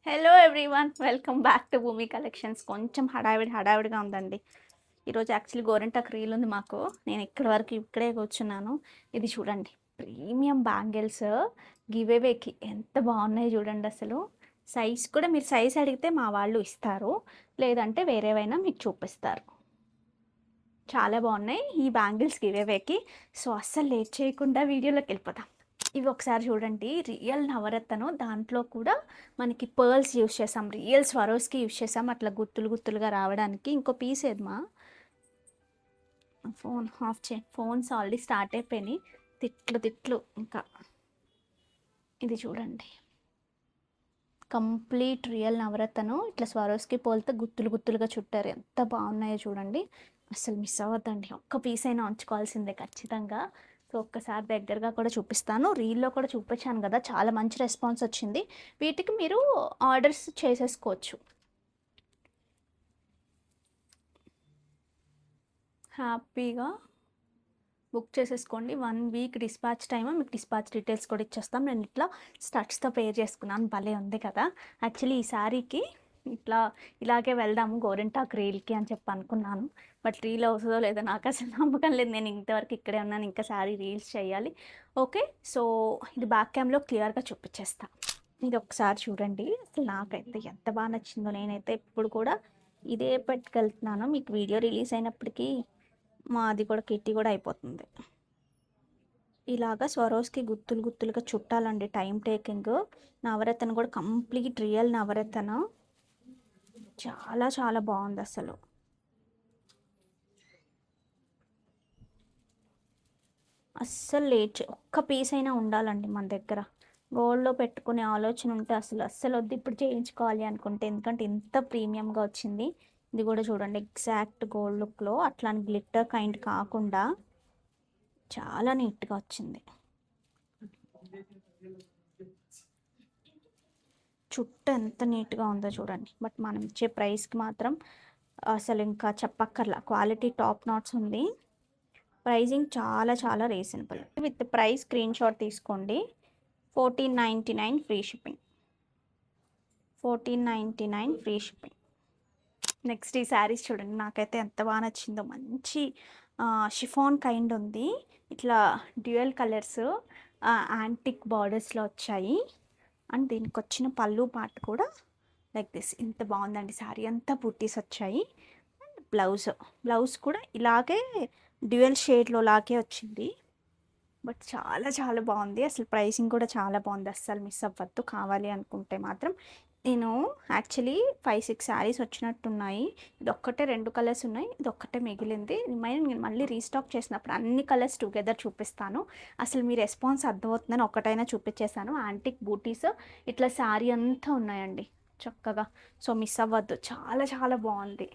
Hello everyone, welcome back to భూమి collections. కొంచెం హడావిడిగా ఉందండి. ఈరోజు యాక్చువల్లీ గోరింటాకు రీల్ ఉంది మాకు. నేను ఇక్కడే కూర్చున్నాను. ఇది చూడండి, ప్రీమియం బ్యాంగిల్స్ గివేవేకి ఎంత బాగున్నాయి చూడండి. అసలు సైజ్ కూడా మీరు సైజ్ అడిగితే మా వాళ్ళు ఇస్తారు, లేదంటే వేరేవైనా మీకు చూపిస్తారు. చాలా బాగున్నాయి ఈ బ్యాంగిల్స్ గివేవేకి. సో అస్సలు లేట్ చేయకుండా వీడియోలోకి వెళ్ళిపోతాం. ఇవి ఒకసారి చూడండి, రియల్ నవరత్నం. దాంట్లో కూడా మనకి పర్ల్స్ యూస్ చేసాం, రియల్ స్వరోస్కి యూస్ చేసాం, అట్లా గుత్తులుగా రావడానికి. ఇంకో పీస్ ఏదమ్మా, ఫోన్ ఆఫ్ చే, ఫోన్స్ ఆల్రెడీ స్టార్ట్ అయిపోయినాయి. తిట్లు ఇంకా. ఇది చూడండి, కంప్లీట్ రియల్ నవరత్నం. ఇట్లా స్వరోస్కి పోలితే గుత్తులుగా చుట్టారు. ఎంత బాగున్నాయో చూడండి. అసలు మిస్ అవ్వద్దండి, ఒక్క పీస్ అయినా ఉంచుకోవాల్సిందే ఖచ్చితంగా. సో ఒక్కసారి దగ్గరగా కూడా చూపిస్తాను. రీల్లో కూడా చూపించాను కదా, చాలా మంచి రెస్పాన్స్ వచ్చింది. వీటికి మీరు ఆర్డర్స్ చేసేసుకోవచ్చు హ్యాపీగా. బుక్ చేసేసుకోండి. 1 వీక్ డిస్పాచ్ టైమ్. మీకు డిస్పాచ్ డీటెయిల్స్ కూడా ఇచ్చేస్తాం. నేను ఇట్లా స్టడ్స్తో పేర్ చేసుకున్నాను, భలే ఉంది కదా. యాక్చువల్లీ ఈ శారీకి ఇలాగే వెళ్దాము గోరింటాకు రీల్కి అని చెప్పి అనుకున్నాను. బట్ రీల్ అవుతుందో లేదో నాకు అసలు నమ్మకం లేదు. నేను ఇంతవరకు ఇక్కడే ఉన్నాను, ఇంకా శారీ రీల్స్ చేయాలి. ఓకే, సో ఇది బ్యాక్ క్యామ్లో క్లియర్గా చూపించేస్తా. ఇది ఒకసారి చూడండి. అసలు నాకైతే ఎంత బాగా నచ్చిందో. నేనైతే ఇప్పుడు కూడా ఇదే పెట్టుకెళ్తున్నాను. మీకు వీడియో రిలీజ్ అయినప్పటికీ మాది కూడా కిట్టి కూడా అయిపోతుంది. ఇలాగా స్వరోస్కి గుత్తులుగా చుట్టాలండి, టైం టేకింగ్. నవరత్న కూడా కంప్లీట్ రియల్ నవరత్న. చాలా బాగుంది అసలు. అస్సలు లేట్, ఒక్క పీస్ అయినా ఉండాలండి మన దగ్గర. గోల్డ్లో పెట్టుకునే ఆలోచన ఉంటే అస్సలు వద్దు ఇప్పుడు చేయించుకోవాలి అనుకుంటే, ఎందుకంటే ఇంత ప్రీమియంగా వచ్చింది. ఇది కూడా చూడండి, ఎగ్జాక్ట్ గోల్డ్ లుక్లో, అట్లా గ్లిట్టర్ కైండ్ కాకుండా చాలా నీట్గా వచ్చింది. చుట్టూ ఎంత నీట్గా ఉందో చూడండి. బట్ మనం ఇచ్చే ప్రైస్కి మాత్రం అసలు ఇంకా చెప్పక్కర్లా, క్వాలిటీ టాప్ నాట్స్ ఉంది. ప్రైజింగ్ చాలా reasonable. With price screen shot తీసుకోండి. 1499 free shipping. 1499 free shipping. Next ఈ శారీస్ చూడండి, నాకైతే ఎంత బాగా నచ్చిందో. మంచి షిఫాన్ కైండ్ ఉంది. ఇట్లా డ్యూయల్ కలర్స్ యాంటిక్ బార్డర్స్లో వచ్చాయి. అండ్ దీనికి వచ్చిన పళ్ళు పార్ట్ కూడా లైక్ దిస్. ఇంత బాగుందండి. శారీ అంతా బుట్టీస్ వచ్చాయి. అండ్ బ్లౌజ్ కూడా ఇలాగే డ్యూయల్ షేడ్లో లాగే వచ్చింది. బట్ చాలా బాగుంది. అసలు ప్రైసింగ్ కూడా చాలా బాగుంది. అస్సలు మిస్ అవ్వద్దు. కావాలి అనుకుంటే మాత్రం. నేను యాక్చువల్లీ 5-6 శారీస్ వచ్చినట్టున్నాయి. ఇది ఒక్కటే 2 కలర్స్ ఉన్నాయి, ఇది ఒక్కటే మిగిలింది. నేను మళ్ళీ రీస్టాక్ చేసినప్పుడు అన్ని కలర్స్ టుగెదర్ చూపిస్తాను. అసలు మీ రెస్పాన్స్ అర్థమవుతుందని ఒక్కటైనా చూపించేశాను. యాంటిక్ బూటీస్ ఇట్లా శారీ అంతా ఉన్నాయండి చక్కగా. సో మిస్ అవ్వద్దు, చాలా బాగుంది.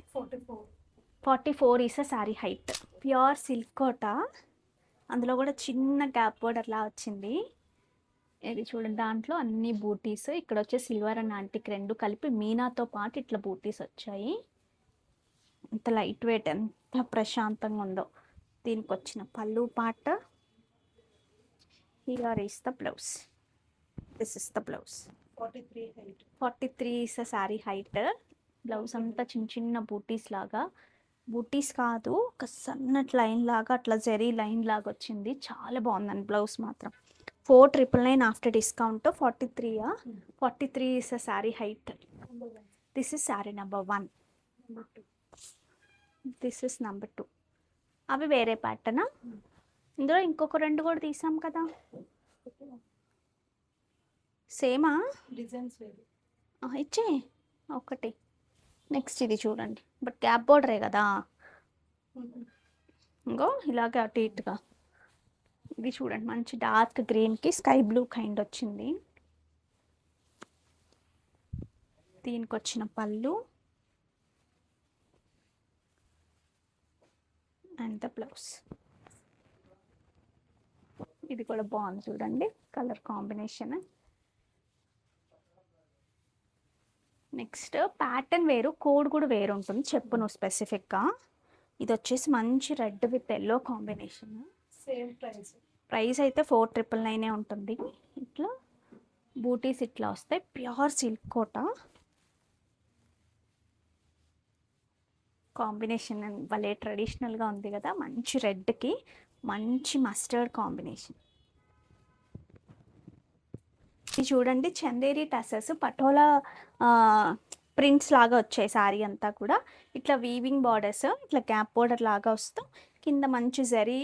44 is a sari height. Pure silk Kota, అందులో కూడా చిన్న గ్యాప్ బోర్డర్ లా వచ్చింది. ఇది చూడండి, దాంట్లో అన్ని బూటీస్. ఇక్కడ వచ్చే సిల్వర్ అండ్ యాంటిక్ రెండు కలిపి మీనాతో పాటు ఇట్లా బూటీస్ వచ్చాయి. ఎంత లైట్ వెయిట్, ఎంత ప్రశాంతంగా ఉందో. దీనికి వచ్చిన పళ్ళు పాట. Here is the blouse. This is the blouse. 43 is the sari height. Blouse అంతా చిన్న బూటీస్ లాగా, బూటీస్ కాదు, ఒక సన్నటి లైన్ లాగా, అట్లా జెరీ లైన్ లాగా వచ్చింది. చాలా బాగుందండి బ్లౌజ్ మాత్రం. 4999 after discount. 43 is a sari height. This is sari number 1. This is number 2. అవి వేరే ప్యాటర్నా? ఇందులో ఇంకొక 2 కూడా తీసాం కదా, సేమా డిజైన్స్ ఇచ్చే ఒకటి. నెక్స్ట్ ఇది చూడండి, బట్ గ్యాప్ బోర్డరే కదా. ఇంకో ఇలాగే అటు ఇటుగా. ఇది చూడండి, మంచి డార్క్ గ్రీన్కి స్కై బ్లూ కైండ్ వచ్చింది. దీనికి వచ్చిన పళ్ళు అండ్ ద బ్లౌజ్. ఇది కూడా బాగుంది చూడండి, కలర్ కాంబినేషన్. నెక్స్ట్ ప్యాటర్న్ వేరు, కోడ్ కూడా వేరు ఉంటుంది, చెప్పు నువ్వు స్పెసిఫిక్గా. ఇది వచ్చేసి మంచి red with yellow combination. Same price అయితే 4999 ఉంటుంది. ఇట్లా బూటీస్ ఇట్లా వస్తాయి, ప్యూర్ సిల్క్ కోట కాంబినేషన్. భలే ట్రెడిషనల్గా ఉంది కదా, మంచి రెడ్కి మంచి మస్టర్డ్ కాంబినేషన్. ఇది చూడండి చందేరి టసెస్ పటోలా ప్రింట్స్ లాగా వచ్చాయి శారీ అంతా కూడా. ఇట్లా వీవింగ్ బార్డర్స్, ఇట్లా గ్యాప్ బార్డర్ లాగా వస్తూ కింద మంచి జరీ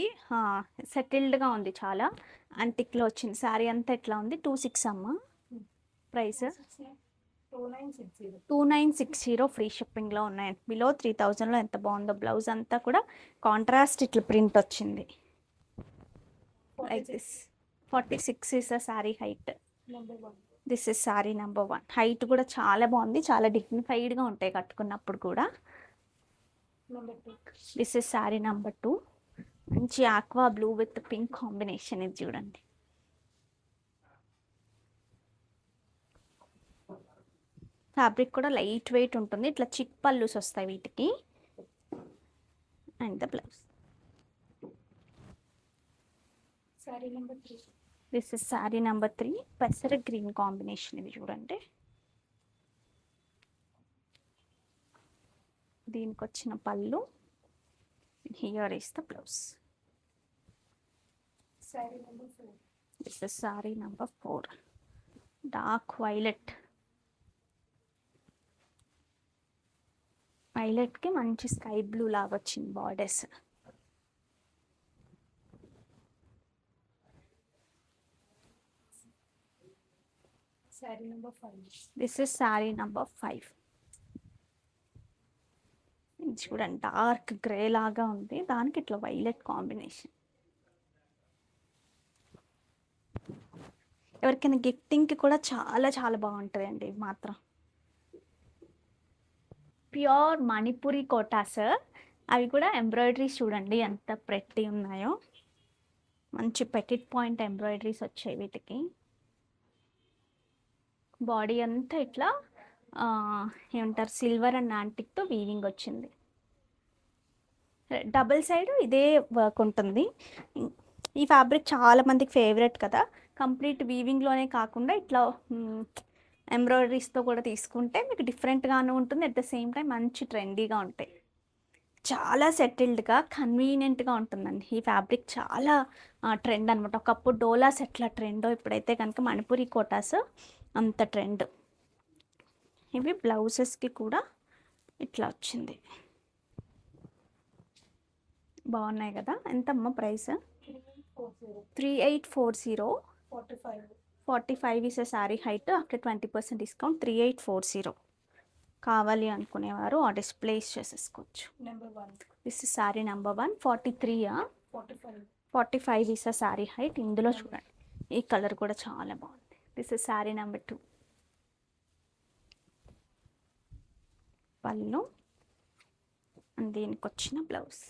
సెటిల్డ్గా ఉంది, చాలా అంటిక్లో వచ్చింది. శారీ అంతా ఎట్లా ఉంది. 26 అమ్మ ప్రైస్ 2960 ఫ్రీ షిప్పింగ్లో ఉన్నాయి. బిలో 3000లో ఎంత బాగుందో. బ్లౌజ్ అంతా కూడా కాంట్రాస్ట్ ఇట్లా ప్రింట్ వచ్చింది like this. 46 is a sari height. This is sari number 1. Height కూడా చాలా బాగుంది, చాలా డిగ్నిఫైడ్గా ఉంటాయి కట్టుకున్నప్పుడు కూడా. This is sari number 2. మంచి aqua blue with pink combination. ఇది చూడండి. ఫ్యాబ్రిక్ కూడా లైట్ వెయిట్ ఉంటుంది, ఇట్లా చిక్ పల్లూస్ వస్తాయి వీటికి. And the blouse. This is sari number 3. పెసర గ్రీన్ కాంబినేషన్. ఇది చూడండి. దీనికి వచ్చిన పళ్ళు. Here is the blouse. This is sari number 4. Dark violet. వైలెట్కి మంచి స్కై బ్లూ లాగా వచ్చింది borders. This is sari number 5. చూడండి డార్క్ గ్రే లాగా ఉంది, దానికి ఇట్లా వైలెట్ కాంబినేషన్. ఎవరికైనా గిఫ్టింగ్కి కూడా చాలా చాలా బాగుంటుంది అండి ఇవి మాత్రం. ప్యూర్ మణిపురి కోటాస్. అవి కూడా ఎంబ్రాయిడరీస్ చూడండి ఎంత ప్రెట్టి ఉన్నాయో. మంచి పెటిట్ పాయింట్ ఎంబ్రాయిడరీస్ వచ్చాయి వీటికి. బాడీ అంతా ఇట్లా ఏమంటారు సిల్వర్ అండ్ యాంటిక్తో వీవింగ్ వచ్చింది. డబుల్ సైడ్ ఇదే వర్క్ ఉంటుంది. ఈ ఫ్యాబ్రిక్ చాలా మందికి ఫేవరెట్ కదా. కంప్లీట్ వీవింగ్లోనే కాకుండా ఇట్లా ఎంబ్రాయిడరీస్తో కూడా తీసుకుంటే మీకు డిఫరెంట్గానే ఉంటుంది. అట్ ద సేమ్ టైం మంచి ట్రెండీగా ఉంటాయి. చాలా సెటిల్డ్గా కన్వీనియంట్గా ఉంటుందండి ఈ ఫ్యాబ్రిక్. చాలా ట్రెండ్ అనమాట. ఒకప్పుడు డోలాస్ ఎట్లా ట్రెండో ఇప్పుడైతే కనుక మణిపురి కోటాస్ అంత ట్రెండ్. ఇవి బ్లౌజెస్కి కూడా ఇట్లా వచ్చింది. బాగున్నాయి కదా. ఎంతమ్మా price? 3840. 45 is sari height. After 20% discount 3840. కావాలి అనుకునేవారు ఆర్డర్స్ ప్లేస్ చేసేసుకోవచ్చు. This is sari number 1. 43 45 is sari height. ఇందులో చూడండి ఈ కలర్ కూడా చాలా బాగుంది. This is sari number 2. పళ్ళు అండ్ దీనికి వచ్చిన బ్లౌజ్.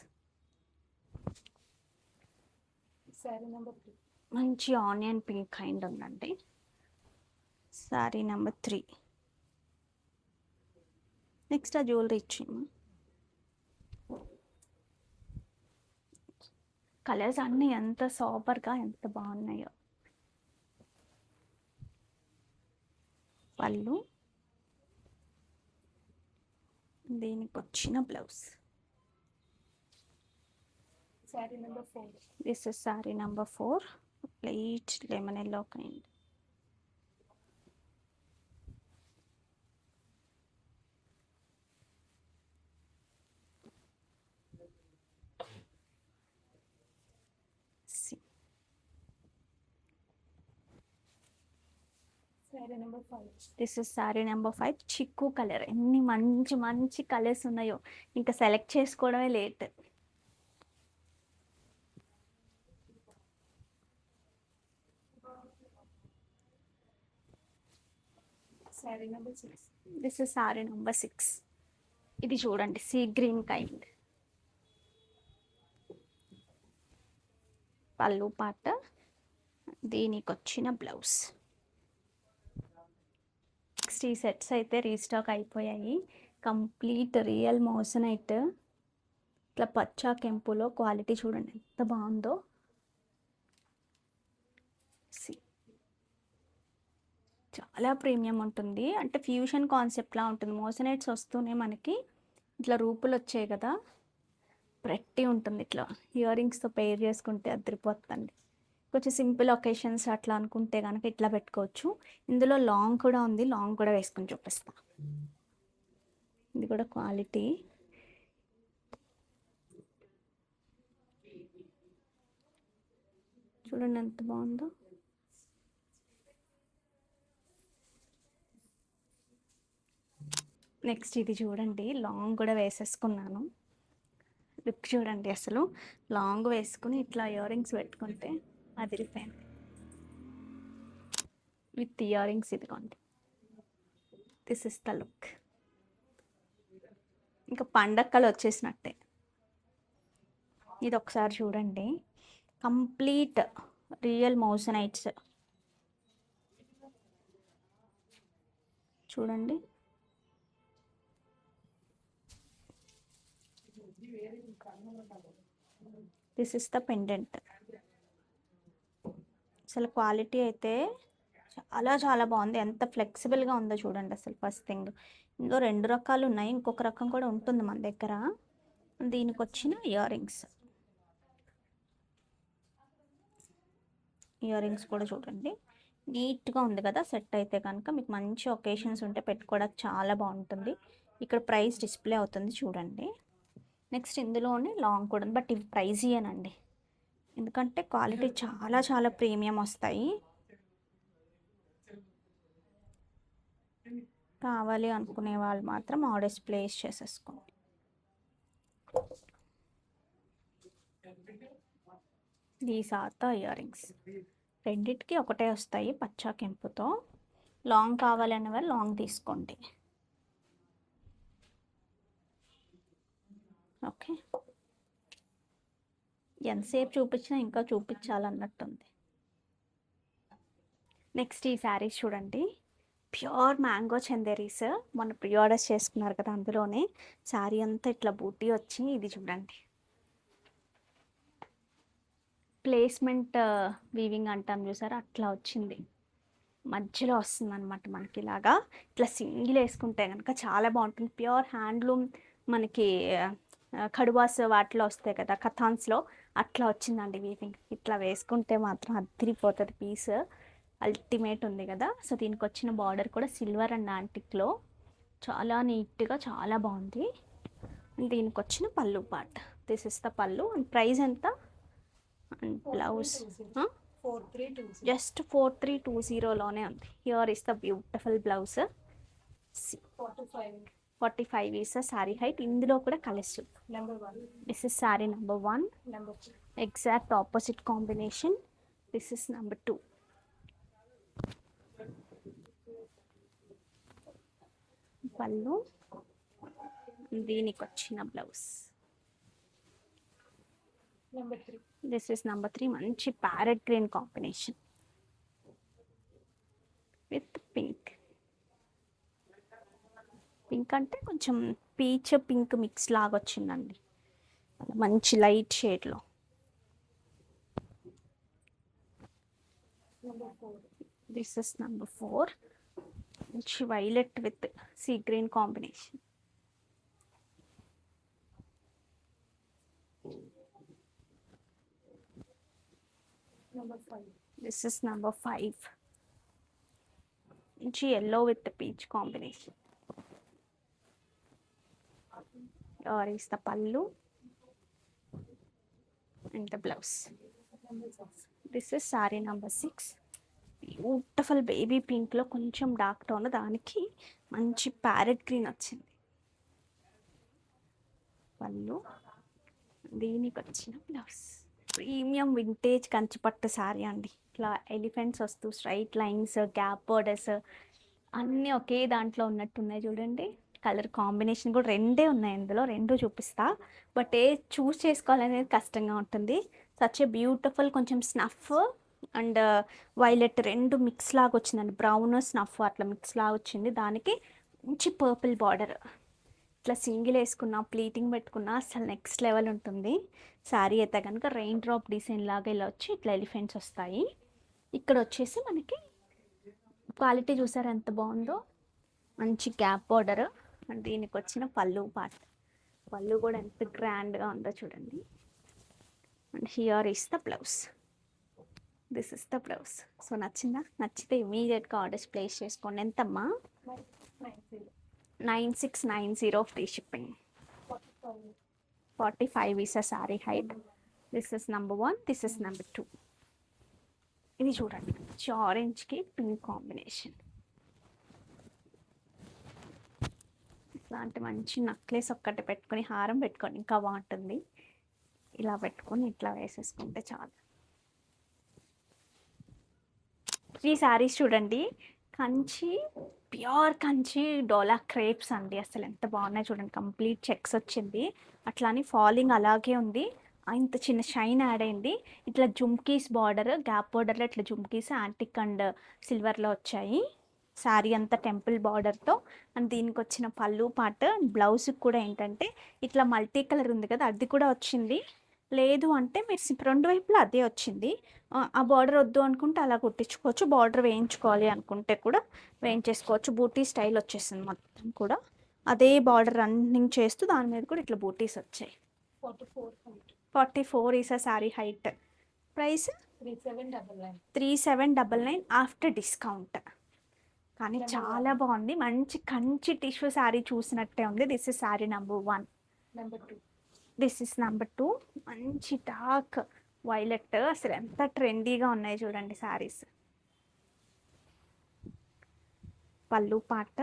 మంచి ఆనియన్ పింక్ కైండ్ ఉందండి. శారీ నెంబర్ 3. నెక్స్ట్ ఆ జ్యువెలరీ ఇచ్చింది. కలర్స్ అన్నీ ఎంత సూపర్గా ఎంత బాగున్నాయో. పళ్ళు దీనికి వచ్చిన blouse. This is sari number 4. Light lemon yellow kind. This is sari number 5. చిక్కు కలర్. ఎన్ని మంచి మంచి కలర్స్ ఉన్నాయో, ఇంకా సెలెక్ట్ చేసుకోవడమే late. This is sari number 6. ఇది చూడండి సీ గ్రీన్ కైండ్. పళ్ళు పాట, దీనికి వచ్చిన బ్లౌజ్. 60 సెట్స్ అయితే రీస్టాక్ అయిపోయాయి. Complete real moissanite. ఇట్లా పచ్చా కెంపులో క్వాలిటీ చూడండి ఎంత బాగుందో. చాలా ప్రీమియం ఉంటుంది. అంటే ఫ్యూషన్ కాన్సెప్ట్‌లా ఉంటుంది. మోసనైట్స్ వస్తూనే మనకి ఇట్లా రూపులు వచ్చాయి కదా! ప్రెట్టి ఉంటుంది ఇట్లా. ఇయర్ రింగ్స్‌తో పెయిర్ చేసుకుంటే అదిరిపోద్దండి. కొంచెం సింపుల్ ఒకేషన్స్ అట్లా అనుకుంటే గనక ఇట్లా పెట్టుకోవచ్చు. ఇందులో లాంగ్ కూడా ఉంది. లాంగ్ కూడా వేసుకొని చూపిస్తా. ఇది కూడా క్వాలిటీ. చూడండి ఎంత బాగుందో. నెక్స్ట్ ఇది చూడండి, లాంగ్ కూడా వేసేసుకున్నాను. లుక్ చూడండి అసలు. లాంగ్ వేసుకుని ఇట్లా ఇయర్ రింగ్స్ పెట్టుకుంటే అదిరిపోయింది. విత్ ఇయర్ రింగ్స్ ఇదిగోండి. This is the look. ఇంకా పండక్కలు వచ్చేసినట్టే. ఇది ఒకసారి చూడండి, కంప్లీట్ రియల్ మోసనైట్స్ చూడండి. This is the pendant. అసలు క్వాలిటీ అయితే చాలా చాలా బాగుంది. ఎంత ఫ్లెక్సిబుల్గా ఉందో చూడండి అసలు. ఫస్ట్ థింగ్, ఇందులో 2 రకాలు ఉన్నాయి. ఇంకొక రకం కూడా ఉంటుంది మన దగ్గర. దీనికి వచ్చిన ఇయర్ రింగ్స్ కూడా చూడండి, నీట్గా ఉంది కదా. సెట్ అయితే కనుక మీకు మంచి ఒకేషన్స్ ఉంటే పెట్టుకోవడానికి చాలా బాగుంటుంది. ఇక్కడ ప్రైస్ డిస్ప్లే అవుతుంది చూడండి. నెక్స్ట్ ఇందులోనే లాంగ్ కూడా ఉంది, బట్ ఇవి ప్రైజీయేనండి. ఎందుకంటే క్వాలిటీ చాలా చాలా ప్రీమియం వస్తాయి. కావాలి అనుకునే వాళ్ళు మాత్రం ఆర్డర్స్ ప్లేస్ చేసేసుకోండి. These are the earrings. రెండిటికి ఒకటే వస్తాయి పచ్చా కెంపుతో. లాంగ్ కావాలనే వాళ్ళు లాంగ్ తీసుకోండి. ఓకే, ఎంతసేపు చూపించినా ఇంకా చూపించాలన్నట్టుంది. నెక్స్ట్ ఈ శారీస్ చూడండి, ప్యూర్ మ్యాంగో చందేరీస్. మొన్న ప్రీ ఆర్డర్స్ చేసుకున్నారు కదా, అందులోనే శారీ అంతా ఇట్లా బూటీ వచ్చి ఇది చూడండి, ప్లేస్మెంట్ వీవింగ్ అంటాం చూసారా, అట్లా వచ్చింది. మధ్యలో వస్తుంది అనమాట మనకి ఇలాగా. ఇట్లా సింగిల్ వేసుకుంటే కనుక చాలా బాగుంటుంది. ప్యూర్ హ్యాండ్లూమ్ మనకి కడువాస్ వాటిలో వస్తాయి కదా, కథాన్స్లో అట్లా వచ్చిందండి వీవింగ్. ఇట్లా వేసుకుంటే మాత్రం అదిరిపోతుంది పీస్. అల్టిమేట్ ఉంది కదా. సో దీనికి వచ్చిన బార్డర్ కూడా సిల్వర్ అండ్ యాంటిక్లో చాలా నీట్గా చాలా బాగుంది. దీనికి వచ్చిన పళ్ళు పార్ట్, దిస్ ఇస్ ద పళ్ళు. అండ్ ప్రైస్ ఎంత? అండ్ బ్లౌజ్ జస్ట్ 4320లోనే ఉంది. Here is the beautiful blouse. 45 is the saree height. ఇందులో కూడా colours. This is sorry number 1. Exact opposite combination. This is number 2. పళ్ళు, దీనికి వచ్చిన బ్లౌజ్. This is number 3. మంచి parrot green combination with pink. Pink అంటే కొంచెం peach pink mix లాగా వచ్చిందండి, మంచి లైట్ షేడ్లో. This is number 4. మంచి violet with sea green combination. This is number 5. మంచి yellow with the peach combination. Or is the pallu and the blouse. This is saree number 6. Beautiful baby పింక్లో కొంచెం dark tone, దానికి మంచి parrot green వచ్చింది పళ్ళు. దీనికి వచ్చిన బ్లౌజ్. ప్రీమియం వింటేజ్ కంచిపట్టు శారీ అండి. ఇట్లా ఎలిఫెంట్స్ వస్తూ స్ట్రైట్ లైన్స్, గ్యాప్ బోర్డర్స్ అన్నీ ఒకే దాంట్లో ఉన్నట్టున్నాయి చూడండి. కలర్ కాంబినేషన్ కూడా 2 ఉన్నాయి ఇందులో, 2 చూపిస్తా. బట్ ఏ చూస్ చేసుకోవాలనేది కష్టంగా ఉంటుంది. సచ్ ఏ బ్యూటిఫుల్, కొంచెం స్నఫ్ అండ్ వైలెట్ 2 మిక్స్ లాగా వచ్చిందండి. బ్రౌన్ స్నఫ్ అట్లా మిక్స్ లాగా వచ్చింది. దానికి మంచి పర్పుల్ బార్డర్. ఇట్లా సింగిల్ వేసుకున్నా, ప్లీటింగ్ పెట్టుకున్నా అసలు నెక్స్ట్ లెవెల్ ఉంటుంది. శారీ అయితే కనుక రెయిన్ డ్రాప్ డిజైన్ లాగా ఇలా వచ్చి ఇట్లా ఎలిఫెంట్స్ వస్తాయి. ఇక్కడ వచ్చేసి మనకి క్వాలిటీ చూసారా ఎంత బాగుందో, మంచి గ్యాప్ బార్డర్. అండ్ దీనికి వచ్చిన పళ్ళు పార్ట్, పళ్ళు కూడా ఎంత గ్రాండ్గా ఉందో చూడండి. And here is the blouse, this is the blouse. So నచ్చిందా? నచ్చితే ఇమీడియట్గా ఆర్డర్స్ ప్లేస్ చేసుకోండి. ఎంతమ్మా? 9690 free shipping. 45 is a saree height. This is number 1, this is number 2. ఇది చూడండి, ఆరెంజ్కి పింక్ కాంబినేషన్. ఇలాంటి మంచి నక్లెస్ ఒక్కటి పెట్టుకొని, హారం పెట్టుకొని ఇంకా బాగుంటుంది. ఇలా పెట్టుకొని ఇట్లా వేసేసుకుంటే చాలు. ఈ శారీస్ చూడండి, కంచి, ప్యూర్ కంచి డోలా క్రేప్స్ అండి. అసలు ఎంత బాగున్నాయి చూడండి. కంప్లీట్ చెక్స్ వచ్చింది, అట్లానే ఫాలింగ్ అలాగే ఉంది. ఇంత చిన్న షైన్ యాడ్ అయింది. ఇట్లా జుమ్కీస్ బార్డర్, గ్యాప్ బార్డర్లో ఇట్లా జుమ్కీస్ యాంటిక్ అండ్ సిల్వర్లో వచ్చాయి. శారీ అంతా టెంపుల్ బార్డర్తో. అండ్ దీనికి వచ్చిన పళ్ళు పార్ట్, బ్లౌజ్కి కూడా ఏంటంటే ఇట్లా మల్టీ కలర్ ఉంది కదా, అది కూడా వచ్చింది. లేదు అంటే మీరు రెండు వైపులా అదే వచ్చింది. ఆ బార్డర్ వద్దు అనుకుంటే అలా కుట్టించుకోవచ్చు, బార్డర్ వేయించుకోవాలి అనుకుంటే కూడా వేయించేసుకోవచ్చు. బూటీ స్టైల్ వచ్చేసింది మొత్తం కూడా. అదే బార్డర్ రన్నింగ్ చేస్తూ దాని మీద కూడా ఇట్లా బూటీస్ వచ్చాయి. 44 is a sari height. Price 3799 after discount. కానీ చాలా బాగుంది, మంచి కంచి టిష్యూ శారీ చూసినట్టే ఉంది. This is sari number 1. This is number 2. మంచి డార్క్ వైలెట్, అసలు ఎంత ట్రెండీగా ఉన్నాయి చూడండి శారీస్. పళ్ళు part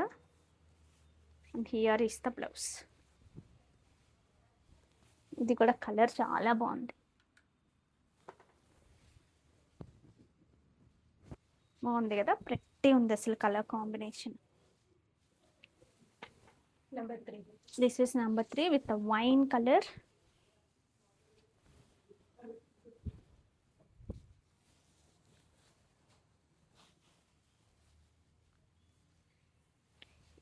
and here is the blouse. ఇది కూడా కలర్ చాలా బాగుంది, బాగుంది కదా, ప్రతి ఉంది అసలు colour combination. This is number 3 with wine colour.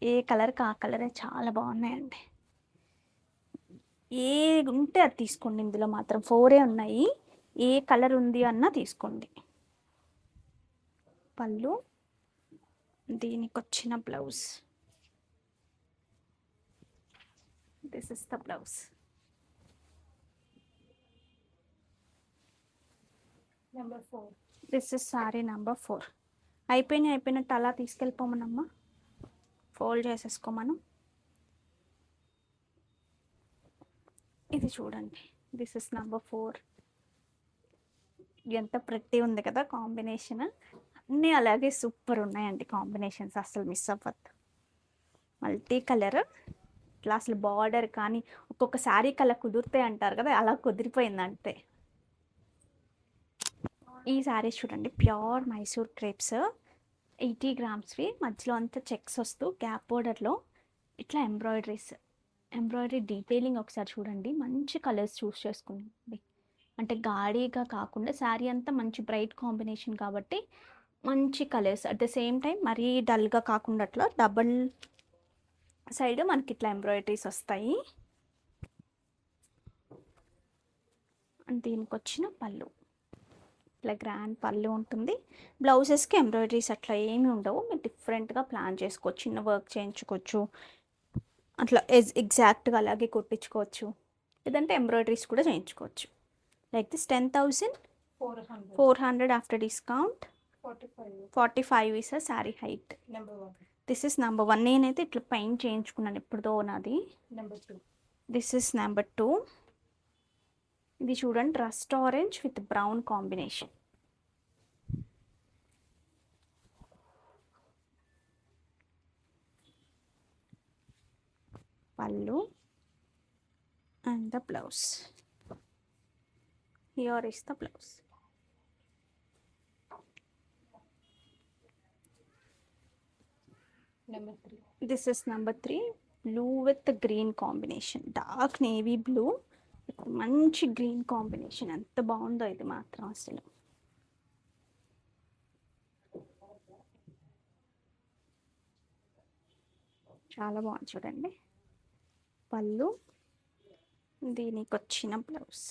ఏ కలర్కి ఆ కలరే చాలా బాగున్నాయండి. ఏ ఉంటే అది తీసుకోండి, ఇందులో మాత్రం 4 ఉన్నాయి. ఏ కలర్ ఉంది అన్నా తీసుకోండి. పళ్ళు, దీనికి వచ్చిన blouse, this is the blouse. This is sorry number 4. అయిపోయినట్టు అలా తీసుకెళ్ళిపోమనమ్మా, ఫోల్డ్ చేసేసుకోమను. ఇది చూడండి, దిస్ ఇస్ నెంబర్ 4. ఎంత ప్రతి ఉంది కదా కాంబినేషన్. అన్నీ అలాగే సూపర్ ఉన్నాయండి కాంబినేషన్స్, అసలు మిస్ అవ్వద్దు. మల్టీ కలర్ ఇట్లా అసలు బార్డర్ కానీ ఒక్కొక్క శారీ కలర్ కుదురుతాయి అంటారు కదా, అలా కుదిరిపోయింది అంతే. ఈ శారీస్ చూడండి, ప్యూర్ మైసూర్ క్రేప్స్, 80 గ్రామ్స్వి. మధ్యలో అంతా చెక్స్ వస్తూ గ్యాప్ బోర్డర్లో ఇట్లా ఎంబ్రాయిడరీ డీటెయిలింగ్ ఒకసారి చూడండి. మంచి కలర్స్ చూస్ చేసుకోండి, అంటే గాడీగా కాకుండా శారీ అంతా మంచి బ్రైట్ కాంబినేషన్ కాబట్టి మంచి colours. At the same time మరీ డల్గా కాకుండా అట్లా డబల్ సైడ్ మనకి ఇట్లా ఎంబ్రాయిడరీస్ వస్తాయి. దీనికి వచ్చిన పళ్ళు ఇట్లా గ్రాండ్ పళ్ళు ఉంటుంది. బ్లౌజెస్కి ఎంబ్రాయిడరీస్ అట్లా ఏమి ఉండవు, మీరు డిఫరెంట్గా ప్లాన్ చేసుకోవచ్చు. చిన్న వర్క్ చేయించుకోవచ్చు, అట్లా ఎగ్జాక్ట్గా అలాగే కుట్టించుకోవచ్చు, లేదంటే ఎంబ్రాయిడరీస్ కూడా చేయించుకోవచ్చు. Like this 10,400 after discount. 45 is a sari height. This is number 1. నేనైతే ఇట్లా పెయింట్ చేయించుకున్నాను ఎప్పుడుదో నాది. This is number 2. ఇది చూడండి, rust orange with brown combination. పళ్ళు and the blouse, here is the blouse. This is number 3. Blue with green combination, dark navy blue, మంచి green combination. ఎంత బాగుందో ఇది మాత్రం అసలు. చాలా బాగుంది చూడండి. పళ్ళు, దీనికి వచ్చిన బ్లౌజ్.